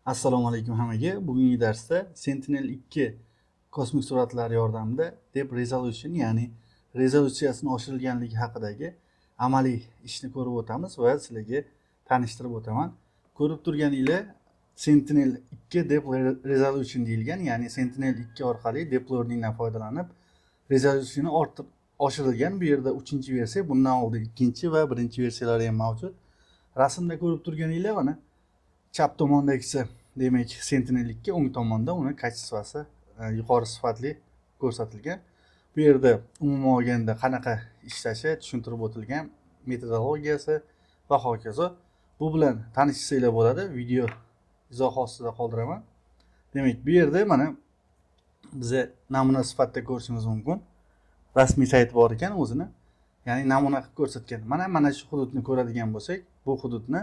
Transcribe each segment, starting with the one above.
Assalomu alaykum hammaga. Bugungi darsda Sentinel-2 kosmik suratlar yordamida Depth Resolution, ya'ni rezolyutsiyasini oshirilganligi haqidagi amaliy ishni ko'rib o'tamiz va sizlarga tanishtirib o'taman. Ko'rib turganinglar, Sentinel-2 Depth Resolution deyilgan, ya'ni Sentinel-2 orqali Depth Learningdan foydalanib rezolyutsiyani oshirilgan. Bu yerda 3-versiya, bundan oldin 2 va 1-versiyalari ham mavjud. Rasmda ko'rib turganinglar mana chap tomondagisi demak Sentinel-2, o'ng tomonda uni kачествоsi yuqori sifatli ko'rsatilgan. Bu yerda umuman olganda qanaqa ishlashi tushuntirib o'tilgan, metodologiyasi va hokazo. Bu bilan tanishsanglar bo'ladi. Video izoh ostida qoldiraman. Demak, bu yerda mana biza namuna sifatida ko'rishimiz mumkin. Rasmiy sayti bor ekan o'zini. Ya'ni namuna qilib ko'rsatgan. Mana shu hududni ko'radigan bo'lsak, bu hududni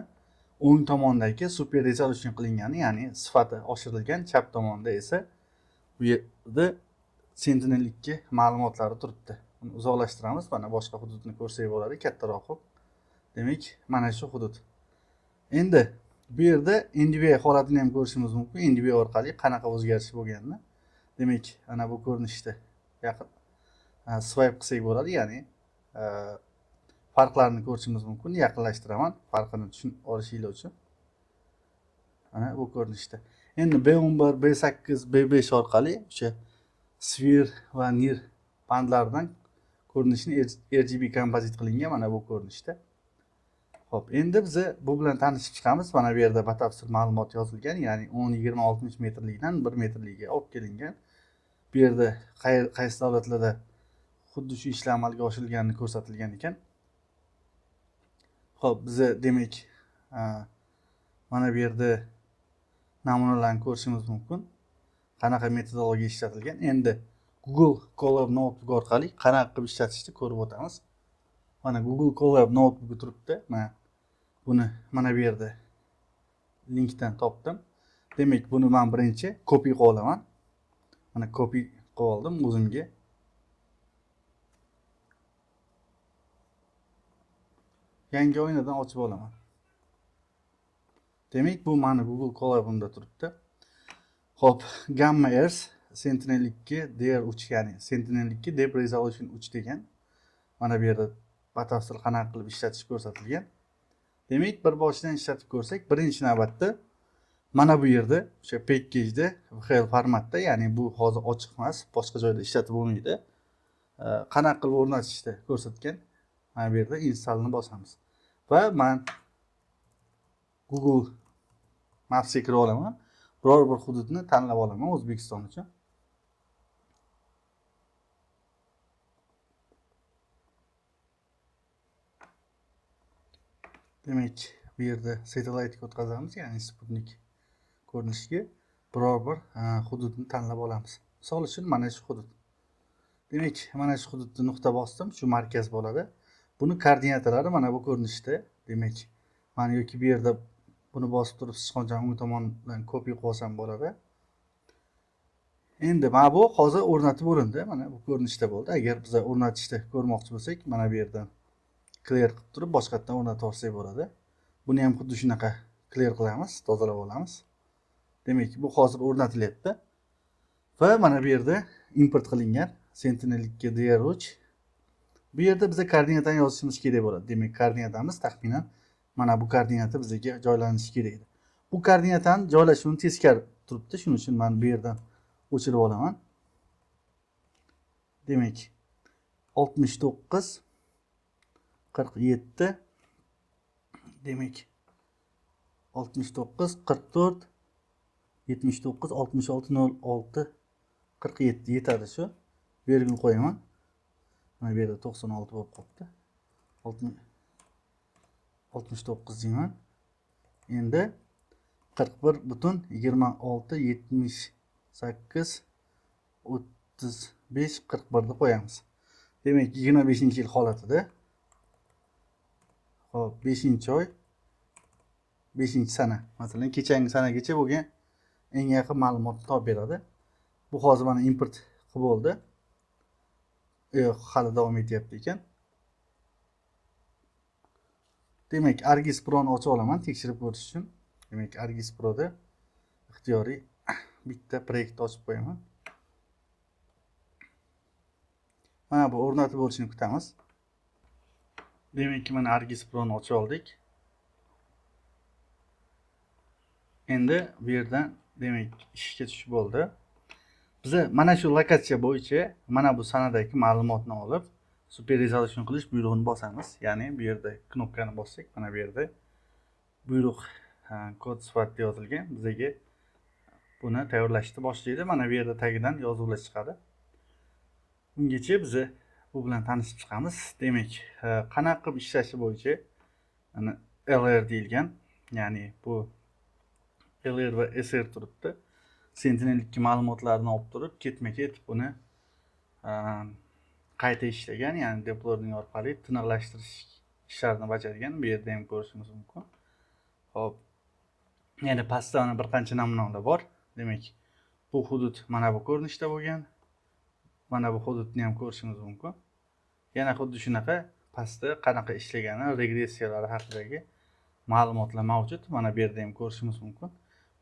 o'ng tomondagi super resolution qilingani, ya'ni sifati oshirilgan, chap tomonda esa bu yerda Sentinel-2 ma'lumotlari turibdi. Uni uzoqlashtiramiz. Mana boshqa hududni ko'rsak bo'ladi, kattaroq qilib. Demak, mana shu hudud. Endi bu yerda NDVI holatini ham ko'rishimiz mumkin. NDVI orqali qanaqa o'zgarish bo'lganini. Demak, ana bu ko'rinishda yaqin swipe qilsak bo'ladi, ya'ni farqlarni ko'rishimiz mumkin. Yaqinlashtiraman farqini tushunib olishinglar uchun. Mana bu ko'rinishda. Endi B11, B8, B5 orqali o'sha sphere va NIR bandlaridan ko'rinishni RGB kompozit qilingan mana bu ko'rinishda. Xo'p, endi biz bu bilan tanishib chiqamiz. Mana bu yerda batafsil ma'lumot yozilgan, ya'ni 10, 20, 60 metrlikdan 1 metrligiga olib kelingan. Bu yerda qaysi davlatlarda xuddi shu ishlar amalga oshirilganini ko'rsatilgan ekan. Xo'p, biz demak mana bu yerda namunalarni ko'rishimiz mumkin. Qanaqa metodologiya ishlatilgan. Endi Google Colab Notebook orqali qanaqa qilib ishlatishni ko'rib o'tamiz. Mana Google Colab Notebook turibdi. Buni mana bu yerda linkdan topdim. Demak, buni men birinchi copy qilib olaman. Mana copy qilib oldim o'zimga. Yangi o'yindan ochib olaman. Demak, bu mani Google Colab'imda turibdi. Xo'p, Gamma Earth Sentinel-2 DR3, ya'ni Sentinel-2 Depth Resolution 3 degan. Mana bu yerda batafsil qanaqa qilib ishlatish ko'rsatilgan. Demak, bir boshidan ishlatib ko'rsak, birinchi navbatda mana bu yerda o'sha packageda VHL formatda, ya'ni bu hozir ochiq emas, boshqa joyda ishlatib bo'lmaydi. Qanaqa qilib o'rnatishni ko'rsatgan. Mana bu yerda installni bosamiz. Va men Google Mapsga kirib olaman. Biror bir hududni tanlab olaman O'zbekiston uchun. Demak, bu yerda satellite o'tkazamiz, ya'ni Sputnik ko'rinishiga biror bir hududni tanlab olamiz. Misol uchun mana shu hudud. Demak, mana shu hududni nuqta bosdim, shu markaz bo'ladi. Buni koordinatalari mana bu ko'rinishda. Demak, mana yoki bu yerda buni bosib turib sichqoncha o'ng tomondan copy qilib olsam bo'ladi. Endi mana bu hozir o'rnatib bo'lindi. Mana bu ko'rinishda bo'ldi. Agar biz o'rnatishni ko'rmoqchi bo'lsak, mana bu yerdan clear qilib turib boshqatdan o'rnatib olsak bo'ladi. Buni ham xuddi shunaqa clear qilamiz, tozalab olamiz. Demak, bu hozir o'rnatilyapti. Va mana bu yerda import qilingan Sentinel-2 DR3. Bu yerda biza koordinatani yozishimiz kerak bo'ladi. Demak, koordinatamiz taxminan mana bu koordinata bizga joylanishi kerak edi. Bu koordinatani joylashuvini teskari turibdi. Shuning uchun men bu yerdan o'chirib olaman. Demak, 69 47 demak 69 44 79 66 06 47 yetadi shu. Virgul qo'yaman. Mana bu yerda 96 bo'lib qolibdi. 69 deyman. Endi 41.26 78 35 41 ni qo'yamiz. Demak, 25-yil holatida. Xo'p, 5-oy 5-sana. Masalan, kechangi sanagacha bo'lgan eng yaqin ma'lumotni topib beradi. Bu hozir mana import qilib bo'ldi. Yo'q, hali davom etyapti ekan. Demak, Argis Pro'ni ochib olaman tekshirib ko'rish uchun. Demak, Argis Pro'da ixtiyoriy bitta proyekt ochib qo'yaman. Mana bu o'rnatib bo'lishini kutamiz. Demak, mana Argis Pro'ni ochib oldik. Endi bu yerdan demak ishga tushib bo'ldi. Biz mana shu lokatsiya bo'yicha mana bu sanadagi ma'lumotni olib super resolution qilish buyrug'ini bosamiz. Ya'ni bu yerda knopkani bossak, mana bu yerda buyruq kod sifatida yozilgan. Bizga buni tayyorlashni boshlaydi. Mana bu yerda tagidan yozuvlar chiqadi. Ungacha biz bu bilan tanishib chiqamiz. Demak, qanaqa qilib ishlashi bo'yicha mana LR deyilgan, ya'ni bu LR va SR turibdi. Sentinel-2 ma'lumotlarini olib turib, ketma-ket buni qayta ishlagan, ya'ni deep learning orqali tiniqlashtirish ishlarini bajargan. Bu yerda ham ko'rishingiz mumkin. Xo'p. Yana pastda mana bir qancha namunalar bor. Demak, bu hudud mana bu ko'rinishda bo'lgan. Mana bu hududni ham ko'rishingiz mumkin. Yana xuddi shunaqa pastda qanaqa ishlagani, regressiyalari haqidagi ma'lumotlar mavjud. Mana bu yerda ham ko'rishingiz mumkin.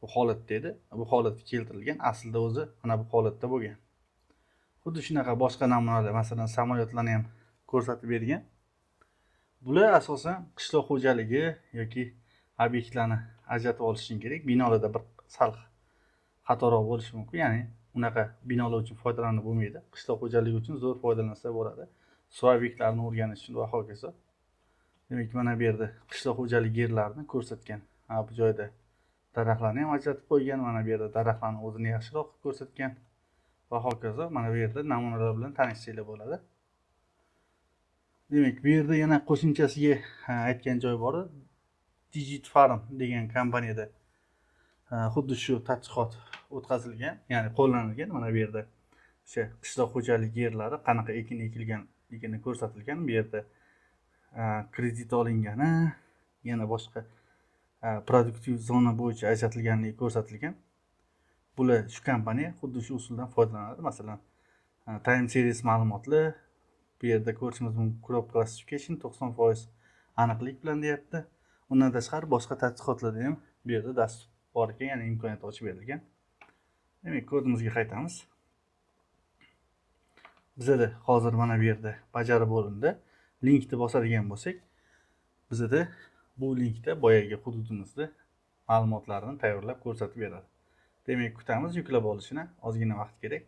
Bu holatda edi. Bu holatga keltirilgan. Aslida o'zi mana bu holatda bo'lgan. Xuddi shunaqa boshqa namunalar, masalan, samolyotlarni ham ko'rsatib bergan. Bular asosan qishloq xo'jaligi yoki obyektlarni ajratib olish uchun kerak. Binolarda bir sal xatoroq bo'lishi mumkin. Ya'ni unaqa binolar uchun foydalanib bo'lmaydi. Qishloq xo'jaligi uchun zo'r foydalansa bo'ladi. Suv obyektlarini o'rganish uchun va hokazo. Demak, mana bu yerda qishloq xo'jaligi yerlarini ko'rsatgan. Bu joyda daraxtlarni ham ajratib qo'ygan. Mana bu yerda daraxtlarni o'zini yaxshiroq ko'rsatgan va hokazo. Mana bu yerda namunalar bilan tanishsanglar bo'ladi. Demak, bu yerda yana qo'shimchasiga aytgan joy bor. Digit Farm degan kompaniyada xuddi shu tadqiqot o'tkazilgan, ya'ni qo'llanilgan. Mana bu yerda o'sha qishloq xo'jaligi yerlari qanaqa ekin ekilganligini ko'rsatilgan. Bu yerda kredit olingani, yana boshqa produktiv zona bo'yicha ajratilganligi ko'rsatilgan. Bular shu kompaniya xuddi shu usuldan foydalanadi. Masalan, time series ma'lumotlar bu yerda ko'rishingiz mumkin. Crop classification 90% aniqlik bilan deyapti. Undan tashqari boshqa tadqiqotlarda ham bu yerda dastur bor ekan, ya'ni imkoniyat ochib berilgan. Demak, kodimizga qaytamiz. Bizda hozir mana bu yerda bajarib bo'lindi. Linkni bosadigan bo'lsak, bizda bu linkda boyagi hududimizda ma'lumotlarni tayyorlab ko'rsatib beradi. Demak, kutamiz yuklab olishini. Ozgina vaqt kerak.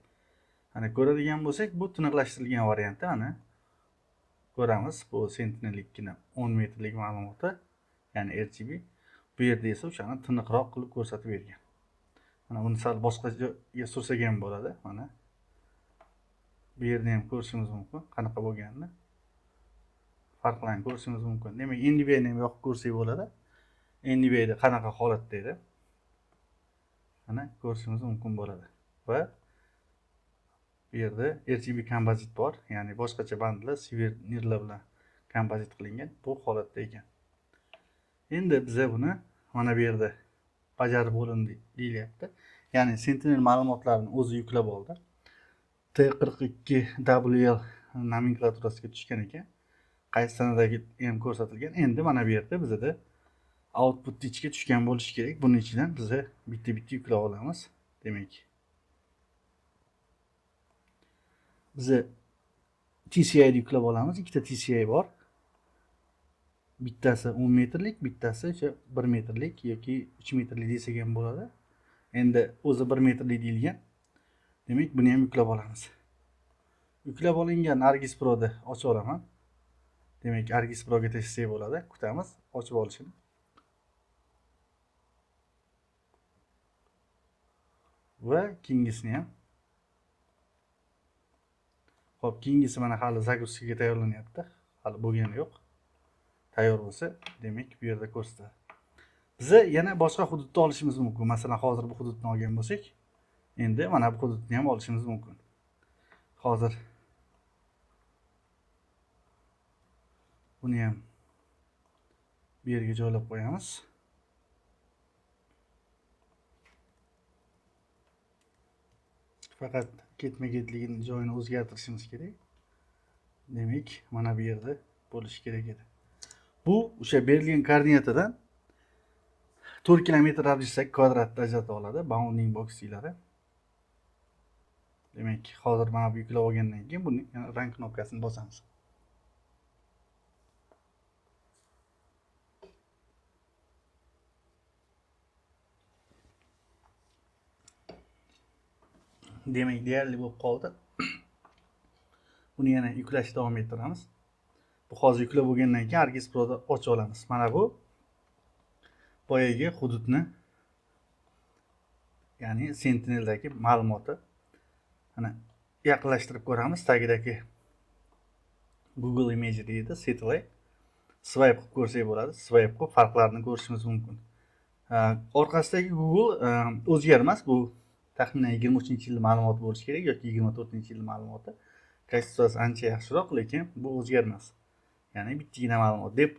Ana ko'radigan bo'lsak, bu tiniqlashtirilgan variantda mana ko'ramiz. Bu Sentinel-2 ning 10 metrlik ma'lumoti, ya'ni RGB. Bu yerda esa o'shani tiniqroq qilib ko'rsatib bergan. Mana buni sal boshqa joyga sursak ham bo'ladi. Mana bu yerda ham ko'rishingiz mumkin qanaqa bo'lganini. Farqlarni ko'rishingiz mumkin. Demak, NDVI ni ham yoqib ko'rsak bo'ladi. NDVI da qanaqa holatda edi? Mana ko'rishingiz mumkin bo'ladi. Va bu yerda RGB kompozit bor, ya'ni boshqacha bandlar silver nirlar bilan kompozit qilingan. Bu holatda ekan. Endi biza buni mana bu yerda bajarib bo'lindi deyilyapti. Ya'ni Sentinel ma'lumotlarini o'zi yuklab oldi. T42WL nomenklaturasiga tushgan ekan. Qaysi sanadagi ham ko'rsatilgan. Endi mana bu yerda bizda output ichiga tushgan bo'lishi kerak. Buning ichidan biz bitta yuklab olamiz. Demak, biz TCI ni yuklab olamiz. Ikkita TCI bor. Bittasi 10 metrlik, bittasi o'sha 1 metrlik yoki 3 metrlik desak ham bo'ladi. Endi o'zi 1 metrlik deyilgan. Demak, buni ham yuklab olamiz. Yuklab olingan Argis Pro'da ochib olaman. Demak, Argis Pro'ga tashlasak bo'ladi. Kutamiz ochib olishini. Va keyingisini ham. Xo'p, keyingisi mana hali загрузкаga tayyorlanyapti. Hali bo'lgani yo'q. Tayyor bo'lsa, demak bu yerda ko'rsatadi. Biz yana boshqa hududni olishimiz mumkin. Masalan, hozir bu hududni olgan bo'lsak, endi mana bu hududni ham olishimiz mumkin. Hozir buni ham bu yerga joylab qo'yamiz. Faqat ketma-ketligini joyini o'zgartirishimiz kerak. Demak, mana bu yerda bo'lishi kerak edi. Bu o'sha berilgan koordinatadan 4 kilometr radiusdagi kvadratda ajratib oladi bounding boxlari. Demak, hozir mana bu yuklab olgandan keyin buni rang knopkasini bosamiz. Demak, deyarli bo'lib qoldi. Buni yana yuklashda davom ettiramiz. Bu hozir yuklab bo'lgandan keyin ArcGIS Pro'da ochib olamiz. Mana bu boyagi hududni, ya'ni Sentinel'dagi ma'lumoti mana yaqinlashtirib ko'ramiz. Tagidagi Google Image deydi, Satellite. Swipe qilib ko'rsak bo'ladi. Swipe qilib farqlarini ko'rishimiz mumkin. Orqasidagi Google o'zgarmas. Bu taxminan 23-yil ma'lumot bo'lishi kerak yoki 24-yil ma'lumoti. Kачествоsi ancha yaxshiroq, lekin bu o'zgarmas. Ya'ni bittagina ma'lumot deb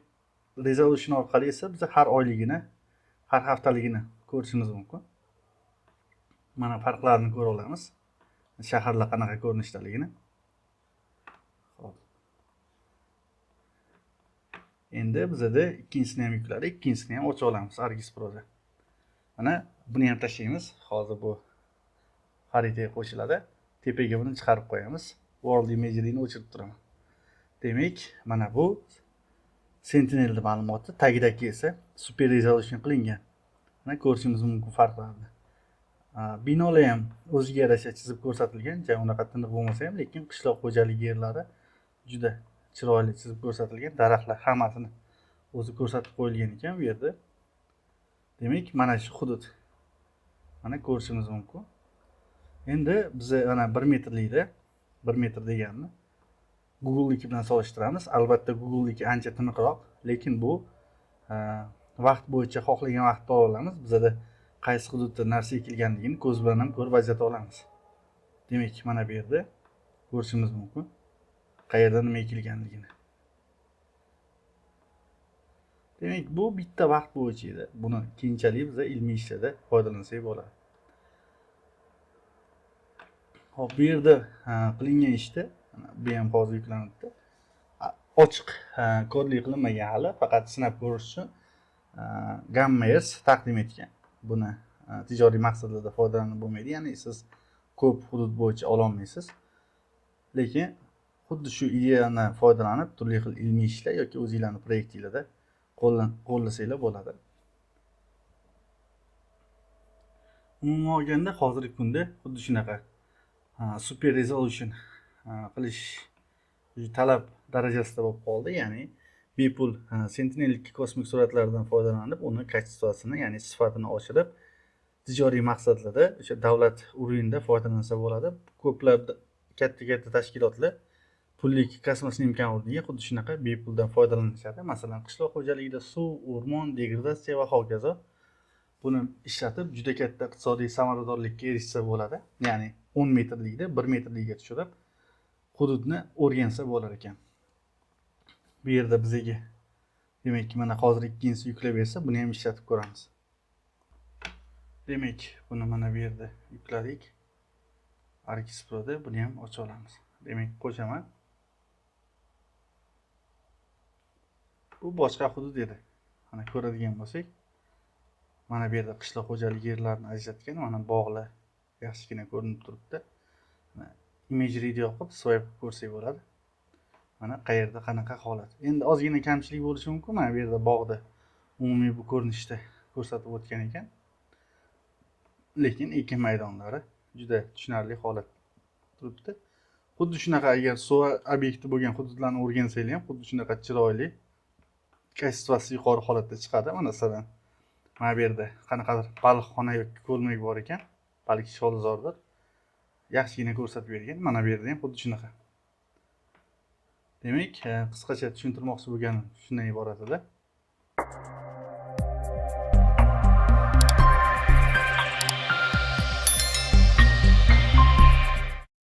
resolution orqali esa biz har oyligini, har haftaligini ko'rishimiz mumkin. Mana farqlarini ko'ra olamiz. Shaharlar qanaqa ko'rinishdaligini. Xo'p. Endi bizda ikkinchisini ham yukladik, ikkinchisini ham ochib olamiz ArcGIS Pro'da. Mana buni ham tashlaymiz. Hozir bu xaritaga qo'shiladi. Tepaga buni chiqarib qo'yamiz. World Imagery'ni o'chirib turaman. Demak, mana bu Sentinel ma'lumoti, tagidagi esa super resolution qilingan. Mana ko'rishimiz mumkin farqlarni. Binolar ham o'ziga yarasha chizib ko'rsatilgan, unaqa tiniq bo'lmasa ham, lekin qishloq xo'jaligi yerlari juda chiroyli chizib ko'rsatilgan. Daraxtlar hammasini o'zi ko'rsatib qo'yilgan ekan bu yerda. Demak, mana shu hudud. Mana ko'rishimiz mumkin. Endi biz ana 1 metrlikda 1 metr deganni Google'niki bilan solishtiramiz. Albatta Google'niki ancha tiniqroq, lekin bu vaqt bo'yicha xohlagan vaqtda ola olamiz. Bizda qaysi hududda narsa ekilganligini ko'z bilan ham ko'rib ajrata olamiz. Demak, mana bu yerda ko'rishimiz mumkin qayerda nima ekilganligini. Demak, bu bitta vaqt bo'yicha edi. Buni keyinchalik biz ilmiy ishlarda foydalansak bo'ladi. Hop, bu yerda qilingan ishda bu ham hozir yuklanibdi. Ochiq kodli qilinmagan hali, faqat sinab ko'rish uchun Gammers taqdim etgan. Buni tijoriy maqsadlarda foydalanib bo'lmaydi, ya'ni siz ko'p hudud bo'yicha ola olmaysiz. Lekin xuddi shu ideyani foydalanib turli xil ilmiy ishlar yoki o'zingizlarning proyektinglarda qo'llasanglar bo'ladi. Umuman olganda hozirgi kunda xuddi shunaqa super resolution qilish talab darajasida bo'lib qoldi. Ya'ni bepul Sentinel 2 kosmik suratlardan foydalanib, uni kачествосini, ya'ni sifatini oshirib, tijoriy maqsadlarda o'sha davlat urovida foydalansa bo'ladi. Ko'plab katta tashkilotlar pullik kosmos imkon o'rniga xuddi shunaqa bepuldan foydalanishadi. Masalan, qishloq xo'jaligida suv, o'rmon, degradatsiya va hokazo buni ishlatib juda katta iqtisodiy samaradorlikka erishsa bo'ladi. Ya'ni 10 metrlikda 1 metrlikka tushirib hududni o'rgansa bo'lar ekan. Bu yerda bizga demak, mana hozir ikkinchisi yuklab bersa, buni ham ishlatib ko'ramiz. Demak, buni mana bu yerda yukladik. ArcGIS Pro'da buni ham ochib olamiz. Demak, qo'shaman. Bu boshqa hudud edi. Mana ko'radigan bo'lsak, mana bu yerda qishloq xo'jaligi yerlarini ajratgan, mana bog'lar yaxshigina ko'rinib turibdi. Imagery'ni yoqib swipe ko'rsak bo'ladi. Mana qayerda qanaqa holat. Endi ozgina kamchilik bo'lishi mumkin. Mana bu yerda bog'da umumiy bu ko'rinishda ko'rsatib o'tgan ekan. Lekin ekin maydonlari juda tushunarli holat turibdi. Xuddi shunaqa agar suv obyekti bo'lgan hududlarni o'rgansanglar ham xuddi shunaqa chiroyli, kачествоsi yuqori holatda chiqadi. Masalan, mana bu yerda qanaqadir baliqxona yoki ko'lmak bor ekan, balki sholzordir. Yaxshigina ko'rsatib bergan. Mana bu yerda ham xuddi shunaqa. Demak, qisqacha tushuntirmoqchi bo'lganim shundan iborat edi.